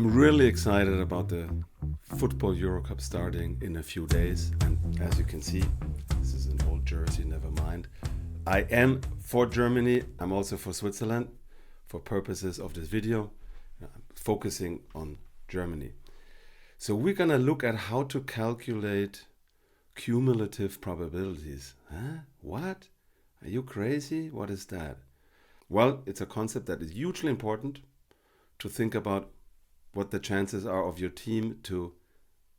I'm really excited about the Football Eurocup starting in a few days. And as you can see, this is an old jersey, never mind. I am for Germany. I'm also for Switzerland for purposes of this video. I'm focusing on Germany. So we're going to look at how to calculate cumulative probabilities. Huh? What? Are you crazy? What is that? Well, it's a concept that is hugely important to think about what the chances are of your team to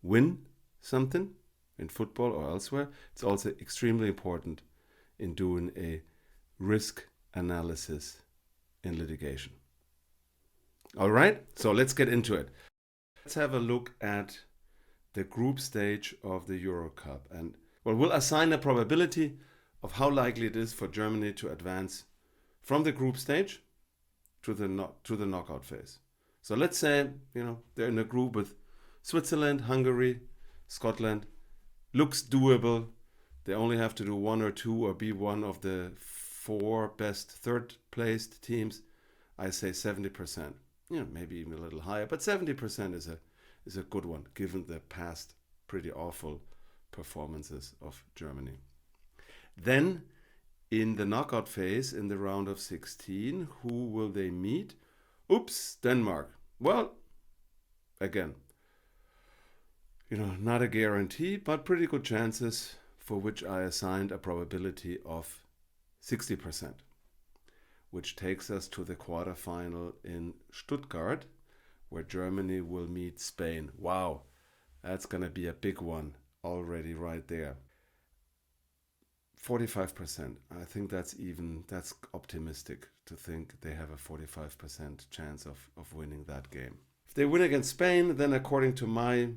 win something in football or elsewhere. It's also extremely important in doing a risk analysis in litigation. All right, so let's get into it. Let's have a look at the group stage of the Eurocup. And well, we'll assign a probability of how likely it is for Germany to advance from the group stage to the knockout phase. So let's say, they're in a group with Switzerland, Hungary, Scotland. Looks doable. They only have to do one or two or be one of the 4 best third-placed teams. I say 70%. Maybe even a little higher, but 70% is a good one, given the past pretty awful performances of Germany. Then, in the knockout phase, in the round of 16, who will they meet? Oops, Denmark. Well, again, not a guarantee, but pretty good chances, for which I assigned a probability of 60%, which takes us to the quarterfinal in Stuttgart, where Germany will meet Spain. Wow, that's going to be a big one already right there. 45%. I think that's optimistic to think they have a 45% chance of winning that game. If they win against Spain, then according to my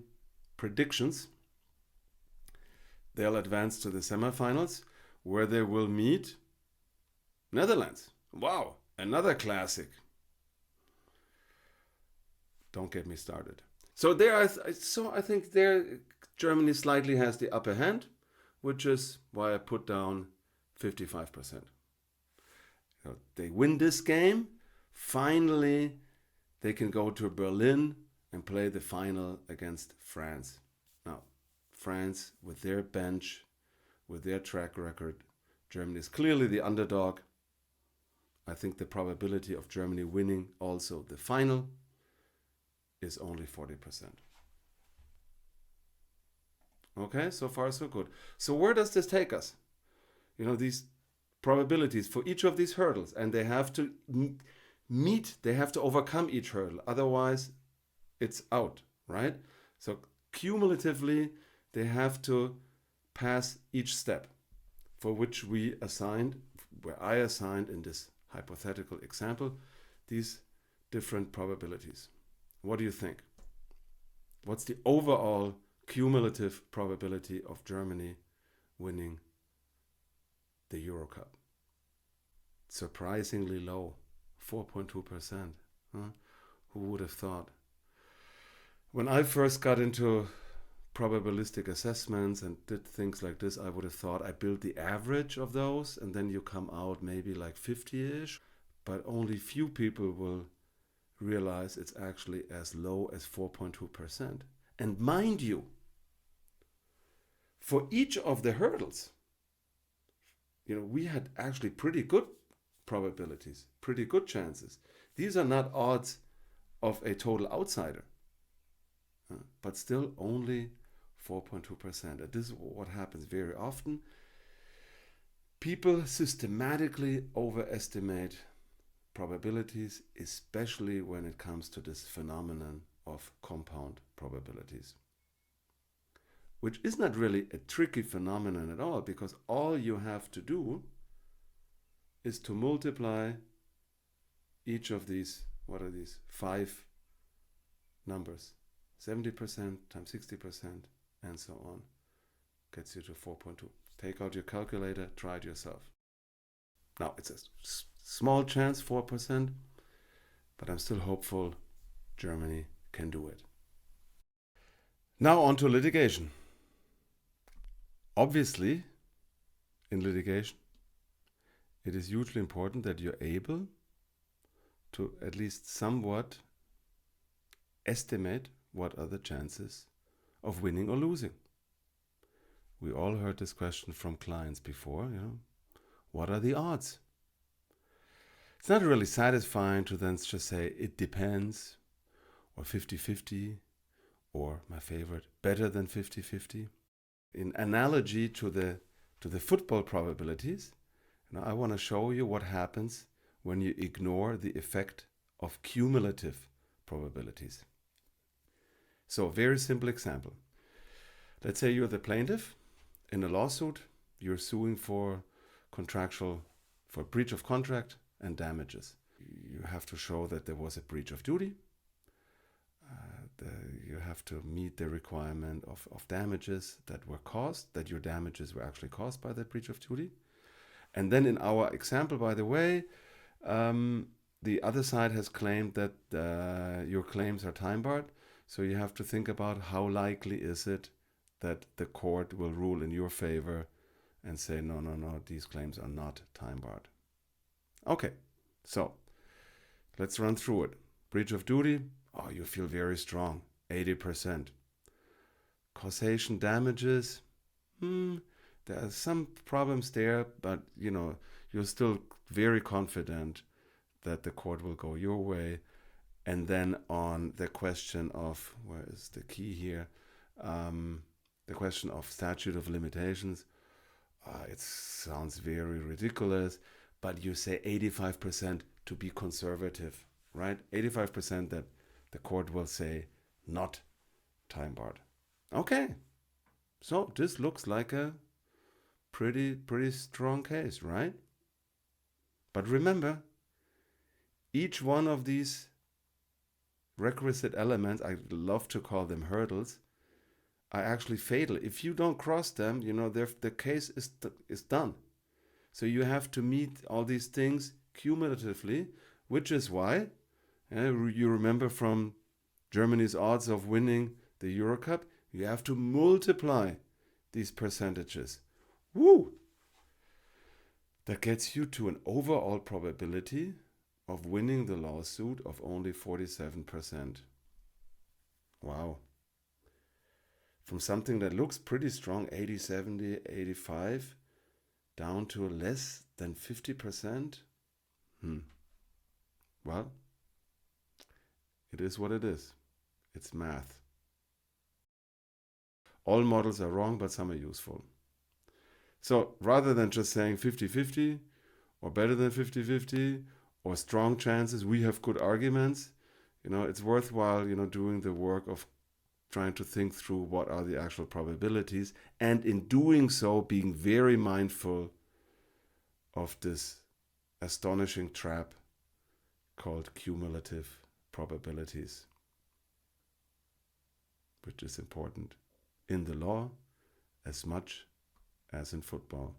predictions, they'll advance to the semifinals, where they will meet Netherlands. Wow, another classic. Don't get me started. So I think Germany slightly has the upper hand, which is why I put down 55%. They win this game. Finally, they can go to Berlin and play the final against France. Now, France, with their bench, with their track record, Germany is clearly the underdog. I think the probability of Germany winning also the final is only 40%. Okay, so far so good. So where does this take us? These probabilities for each of these hurdles, and they have to they have to overcome each hurdle. Otherwise, it's out, right? So cumulatively, they have to pass each step, for which where I assigned in this hypothetical example, these different probabilities. What do you think? What's the overall cumulative probability of Germany winning the Eurocup? Surprisingly low, 4.2%. Huh? Who would have thought? When I first got into probabilistic assessments and did things like this, I would have thought I built the average of those, and then you come out maybe like 50-ish, but only few people will realize it's actually as low as 4.2%. And mind you, for each of the hurdles, we had actually pretty good probabilities, pretty good chances. These are not odds of a total outsider, but still only 4.2%. And this is what happens very often. People systematically overestimate probabilities, especially when it comes to this phenomenon of compound probabilities, which is not really a tricky phenomenon at all, because all you have to do is to multiply each of these, 5 numbers, 70% times 60%, and so on, gets you to 4.2. Take out your calculator, try it yourself. Now, it's a small chance, 4%, but I'm still hopeful Germany can do it. Now on to litigation. Obviously, in litigation, it is hugely important that you're able to at least somewhat estimate what are the chances of winning or losing. We all heard this question from clients before, what are the odds? It's not really satisfying to then just say it depends, or 50-50, or my favorite, better than 50-50. In analogy to the football probabilities, I want to show you what happens when you ignore the effect of cumulative probabilities. So, very simple example. Let's say you're the plaintiff in a lawsuit. You're suing for breach of contract and damages. You have to show that there was a breach of duty. You have to meet the requirement of damages that your damages were actually caused by the breach of duty. And then in our example, by the way, the other side has claimed that your claims are time barred. So you have to think about how likely is it that the court will rule in your favor and say, no, these claims are not time barred. Okay, so let's run through it. Breach of duty, you feel very strong, 80%. Causation damages, there are some problems there, but you're still very confident that the court will go your way. And then on the question of, where is the key here? The question of statute of limitations, it sounds very ridiculous, but you say 85% to be conservative, right? 85% that the court will say not time barred. Okay, so this looks like a pretty strong case, right? But remember, each one of these requisite elements, I love to call them hurdles, are actually fatal. If you don't cross them, the case is done. So you have to meet all these things cumulatively, which is why you remember from Germany's odds of winning the Eurocup, you have to multiply these percentages. Woo! That gets you to an overall probability of winning the lawsuit of only 47%. Wow. From something that looks pretty strong, 80, 70, 85, down to less than 50%. Well, it is what it is. It's math. All models are wrong, but some are useful. So rather than just saying 50-50 or better than 50-50 or strong chances, we have good arguments, it's worthwhile, doing the work of trying to think through what are the actual probabilities, and in doing so, being very mindful of this astonishing trap called cumulative probabilities, which is important in the law as much as in football.